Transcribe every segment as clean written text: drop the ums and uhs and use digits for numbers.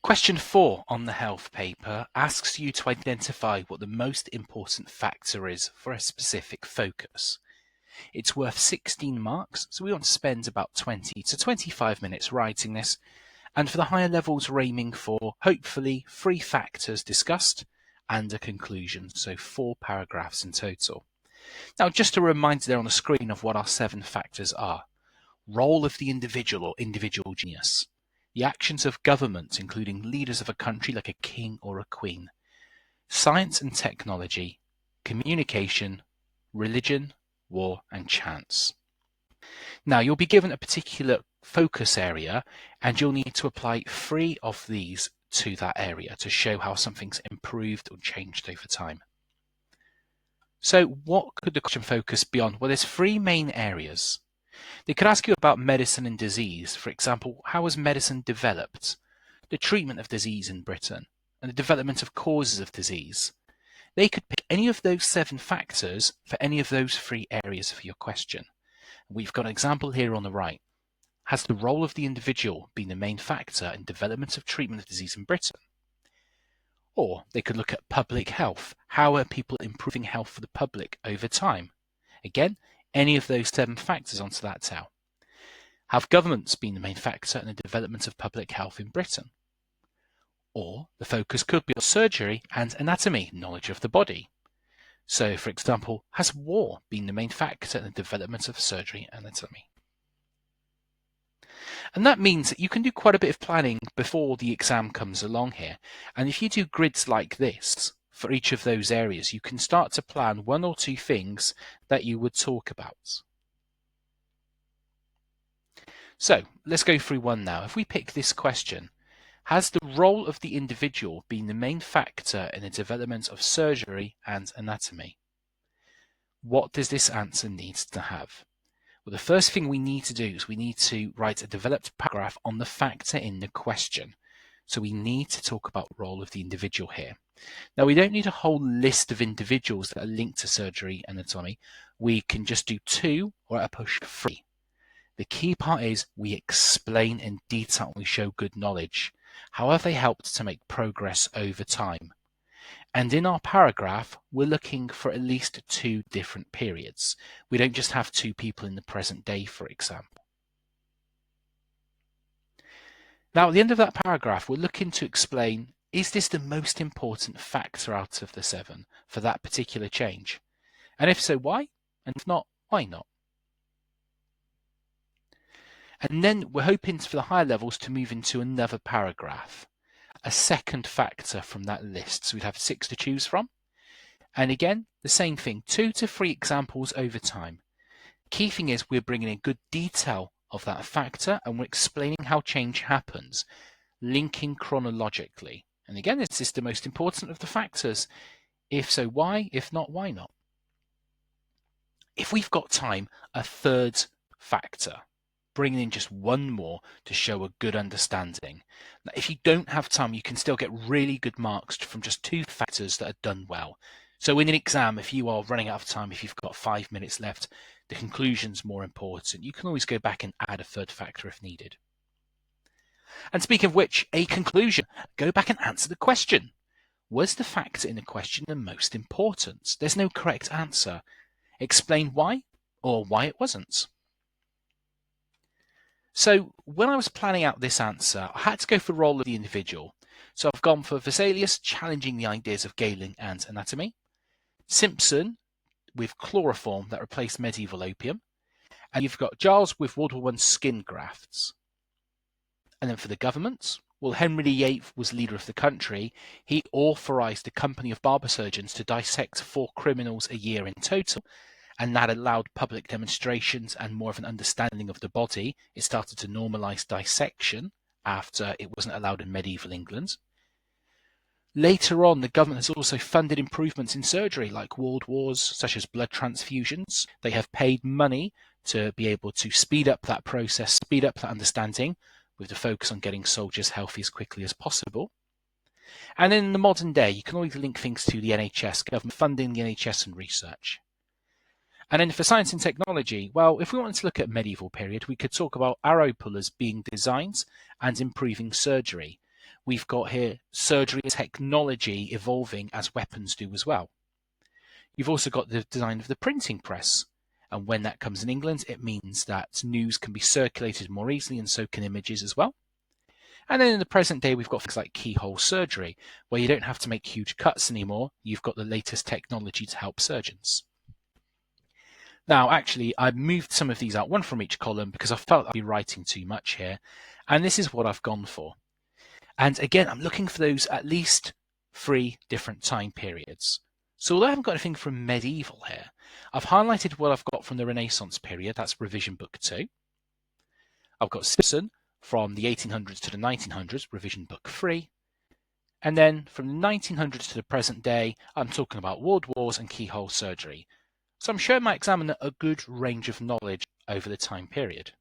Question 4 on the health paper asks you to identify what the most important factor is for a specific focus. It's worth 16 marks, so we want to spend about 20 to 25 minutes writing this, and for the higher levels we're aiming for, hopefully, 3 factors discussed and a conclusion, so 4 paragraphs in total. Now, just a reminder there on the screen of what our 7 factors are. Role of the individual or individual genius. The actions of government, including leaders of a country like a king or a queen. Science and technology, communication, religion, war, and chance. Now, you'll be given a particular focus area, and you'll need to apply 3 of these to that area to show how something's improved or changed over time. So what could the question focus be on? Well, there's 3 main areas. They could ask you about medicine and disease. For example, how has medicine developed? The treatment of disease in Britain, and the development of causes of disease. They could pick any of those 7 factors for any of those 3 areas for your question. We've got an example here on the right. Has the role of the individual been the main factor in development of treatment of disease in Britain? Or they could look at public health. How are people improving health for the public over time? Again, any of those 7 factors onto that towel. Have governments been the main factor in the development of public health in Britain? Or the focus could be on surgery and anatomy, knowledge of the body. So, for example, has war been the main factor in the development of surgery and anatomy? And that means that you can do quite a bit of planning before the exam comes along here. And if you do grids like this for each of those areas, you can start to plan 1 or 2 things that you would talk about. So let's go through one now. If we pick this question, has the role of the individual been the main factor in the development of surgery and anatomy? What does this answer need to have? Well, the first thing we need to do is we need to write a developed paragraph on the factor in the question. So we need to talk about the role of the individual here. Now, we don't need a whole list of individuals that are linked to surgery and anatomy. We can just do 2 or at a push 3. The key part is we explain in detail and we show good knowledge. How have they helped to make progress over time? And in our paragraph, we're looking for at least 2 different periods. We don't just have 2 people in the present day, for example. Now, at the end of that paragraph, we're looking to explain, is this the most important factor out of the 7 for that particular change? And if so, why? And if not, why not? And then we're hoping for the higher levels to move into another paragraph, a second factor from that list. So we'd have 6 to choose from. And again, the same thing, 2 to 3 examples over time. Key thing is we're bringing in good detail of that factor and we're explaining how change happens, linking chronologically. And again, this is the most important of the factors. If so, why? If not, why not? If we've got time, a third factor, bringing in just 1 more to show a good understanding. Now, if you don't have time, you can still get really good marks from just 2 factors that are done well. So in an exam, if you are running out of time, if you've got 5 minutes left, the conclusion's more important. You can always go back and add a third factor if needed. And speaking of which, a conclusion. Go back and answer the question. Was the factor in the question the most important? There's no correct answer. Explain why or why it wasn't. So when I was planning out this answer, I had to go for the role of the individual. So I've gone for Vesalius challenging the ideas of Galen and anatomy, Simpson with chloroform that replaced medieval opium, and you've got Giles with World War I skin grafts. And then for the government, well, Henry VIII was leader of the country. He authorised a company of barber surgeons to dissect 4 criminals a year in total, and that allowed public demonstrations and more of an understanding of the body. It started to normalise dissection after it wasn't allowed in medieval England. Later on, the government has also funded improvements in surgery like ward wars, such as blood transfusions. They have paid money to be able to speed up that process, speed up that understanding, with the focus on getting soldiers healthy as quickly as possible. And in the modern day, you can always link things to the NHS, government funding the NHS and research. And then for science and technology, well, if we wanted to look at medieval period, we could talk about arrow pullers being designed and improving surgery. We've got here surgery technology evolving as weapons do as well. You've also got the design of the printing press. And when that comes in England, it means that news can be circulated more easily, and so can images as well. And then in the present day, we've got things like keyhole surgery, where you don't have to make huge cuts anymore. You've got the latest technology to help surgeons. Now, actually, I moved some of these out, one from each column, because I felt I'd be writing too much here. And this is what I've gone for. And again, I'm looking for those at least 3 different time periods. So although I haven't got anything from medieval here, I've highlighted what I've got from the Renaissance period. That's revision book 2. I've got Simpson from the 1800s to the 1900s, revision book 3. And then from the 1900s to the present day, I'm talking about world wars and keyhole surgery. So I'm showing my examiner a good range of knowledge over the time period.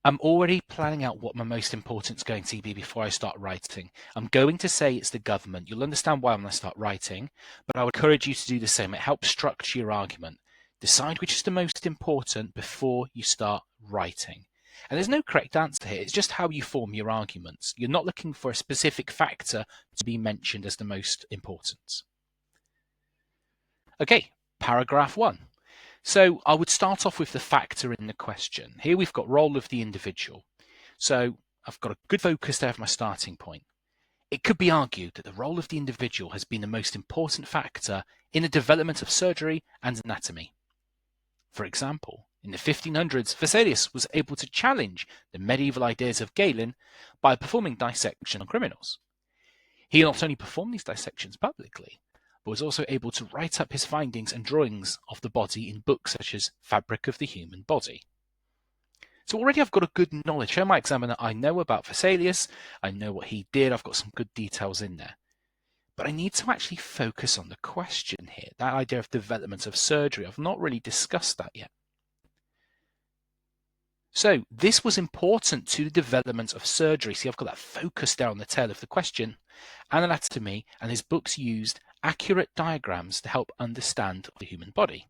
I'm already planning out what my most important is going to be before I start writing. I'm going to say it's the government. You'll understand why I'm going to start writing, but I would encourage you to do the same. It helps structure your argument. Decide which is the most important before you start writing. And there's no correct answer here. It's just how you form your arguments. You're not looking for a specific factor to be mentioned as the most important. Okay, paragraph 1. So I would start off with the factor in the question. Here we've got role of the individual. So I've got a good focus there for my starting point. It could be argued that the role of the individual has been the most important factor in the development of surgery and anatomy. For example, in the 1500s, Vesalius was able to challenge the medieval ideas of Galen by performing dissection on criminals. He not only performed these dissections publicly, but was also able to write up his findings and drawings of the body in books such as Fabric of the Human Body. So already I've got a good knowledge. Show my examiner I know about Vesalius, I know what he did, I've got some good details in there. But I need to actually focus on the question here, that idea of development of surgery. I've not really discussed that yet. So this was important to the development of surgery. See, I've got that focus there on the tail of the question. Anatomy, and his books used accurate diagrams to help understand the human body.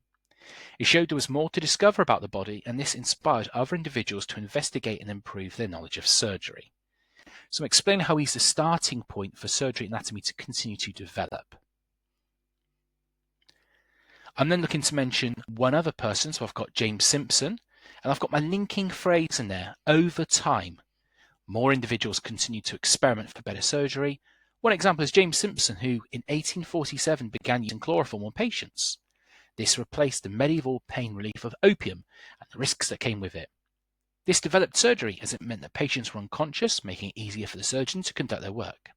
It showed there was more to discover about the body, and this inspired other individuals to investigate and improve their knowledge of surgery. So I'm explaining how he's the starting point for surgery anatomy to continue to develop. I'm then looking to mention one other person, so I've got James Simpson, and I've got my linking phrase in there, over time. More individuals continue to experiment for better surgery. One example is James Simpson, who in 1847 began using chloroform on patients. This replaced the medieval pain relief of opium and the risks that came with it. This developed surgery as it meant that patients were unconscious, making it easier for the surgeon to conduct their work.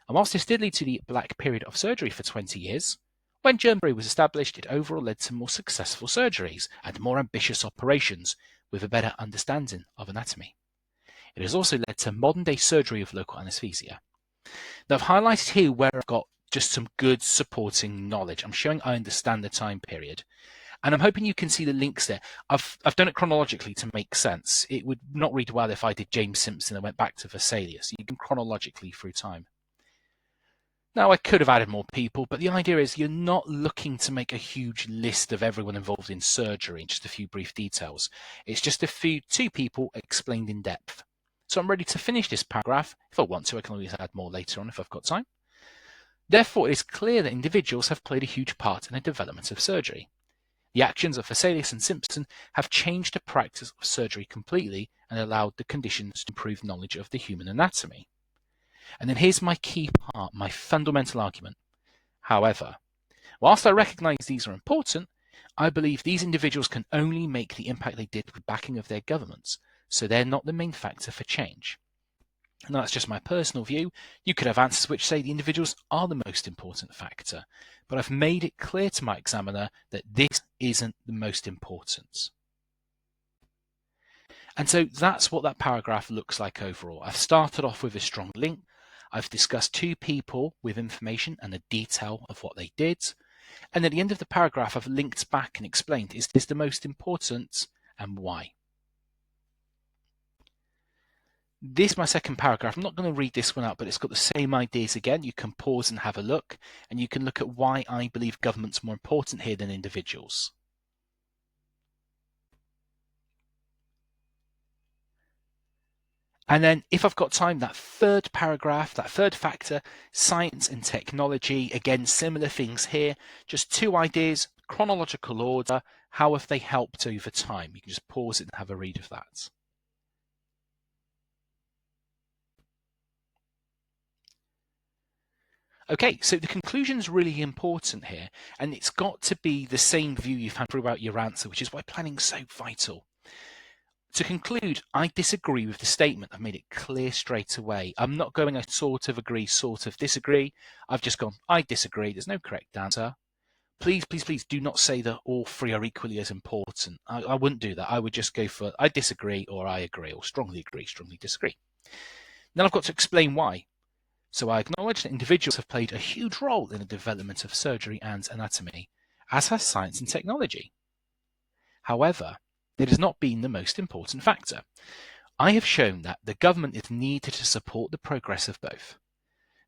And whilst this did lead to the black period of surgery for 20 years, when germ theory was established, it overall led to more successful surgeries and more ambitious operations with a better understanding of anatomy. It has also led to modern-day surgery of local anesthesia. Now, I've highlighted here where I've got just some good supporting knowledge. I'm showing I understand the time period. And I'm hoping you can see the links there. I've done it chronologically to make sense. It would not read well if I did James Simpson and went back to Vesalius. You can chronologically through time. Now, I could have added more people, but the idea is you're not looking to make a huge list of everyone involved in surgery, just a few brief details. It's just two people explained in depth. So I'm ready to finish this paragraph. If I want to, I can always add more later on if I've got time. Therefore, it is clear that individuals have played a huge part in the development of surgery. The actions of Vesalius and Simpson have changed the practice of surgery completely and allowed the conditions to improve knowledge of the human anatomy. And then here's my key part, my fundamental argument. However, whilst I recognise these are important, I believe these individuals can only make the impact they did with backing of their governments, so they're not the main factor for change. And that's just my personal view. You could have answers which say the individuals are the most important factor, but I've made it clear to my examiner that this isn't the most important. And so that's what that paragraph looks like overall. I've started off with a strong link. I've discussed 2 people with information and the detail of what they did. And at the end of the paragraph, I've linked back and explained, is this the most important and why? This is my second paragraph. I'm not going to read this one out, but it's got the same ideas again. You can pause and have a look, and you can look at why I believe government's more important here than individuals. And then if I've got time, that third paragraph, that third factor, science and technology, again, similar things here, just two ideas, chronological order, how have they helped over time? You can just pause it and have a read of that. Okay, so the conclusion is really important here, and it's got to be the same view you've had throughout your answer, which is why planning is so vital. To conclude, I disagree with the statement. I've made it clear straight away. I'm not going a sort of agree, sort of disagree. I've just gone, I disagree. There's no correct answer. Please, please, please do not say that all three are equally as important. I wouldn't do that. I would just go for I disagree or I agree or strongly agree, strongly disagree. Then I've got to explain why. So I acknowledge that individuals have played a huge role in the development of surgery and anatomy, as has science and technology. However, it has not been the most important factor. I have shown that the government is needed to support the progress of both.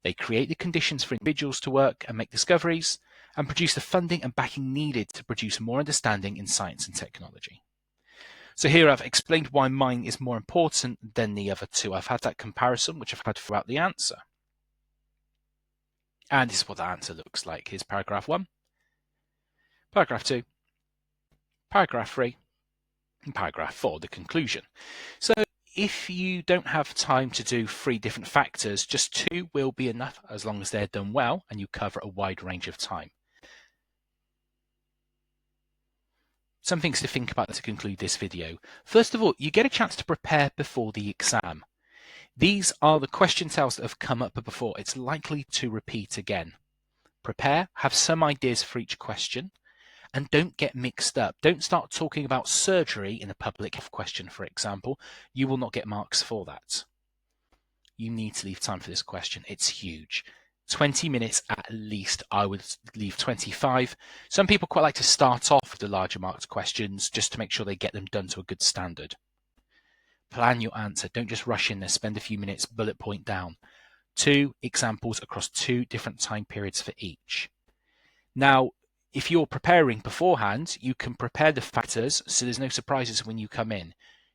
They create the conditions for individuals to work and make discoveries, and produce the funding and backing needed to produce more understanding in science and technology. So here I've explained why mine is more important than the other two. I've had that comparison, which I've had throughout the answer. And this is what the answer looks like. Here's paragraph 1, paragraph 2, paragraph 3, and paragraph 4, the conclusion. So if you don't have time to do 3 different factors, just 2 will be enough as long as they're done well and you cover a wide range of time. Some things to think about to conclude this video. First of all, you get a chance to prepare before the exam. These are the question cells that have come up before. It's likely to repeat again. Prepare, have some ideas for each question, and don't get mixed up. Don't start talking about surgery in a public health question, for example. You will not get marks for that. You need to leave time for this question. It's huge. 20 minutes at least. I would leave 25. Some people quite like to start off with the larger marked questions just to make sure they get them done to a good standard. Plan your answer. Don't just rush in there. Spend a few minutes, bullet point down. 2 examples across 2 different time periods for each. Now, if you're preparing beforehand, you can prepare the factors so there's no surprises when you come in.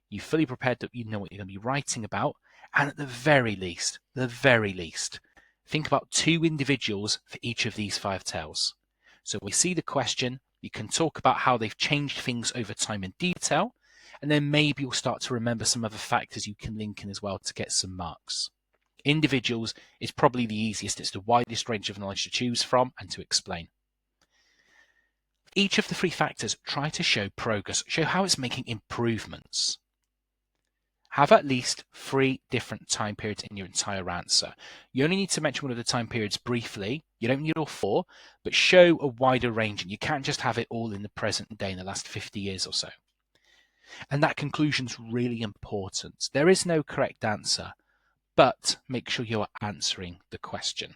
You fully prepared that you know what you're going to be writing about, and at the very least, think about 2 individuals for each of these 5 tales. So we see the question, you can talk about how they've changed things over time in detail, and then maybe you'll start to remember some other factors you can link in as well to get some marks. Individuals is probably the easiest. It's the widest range of knowledge to choose from and to explain. Each of the 3 factors try to show progress, show how it's making improvements. Have at least 3 different time periods in your entire answer. You only need to mention one of the time periods briefly. You don't need all 4, but show a wider range, and you can't just have it all in the present day in the last 50 years or so. And that conclusion's really important. There is no correct answer, but make sure you're answering the question.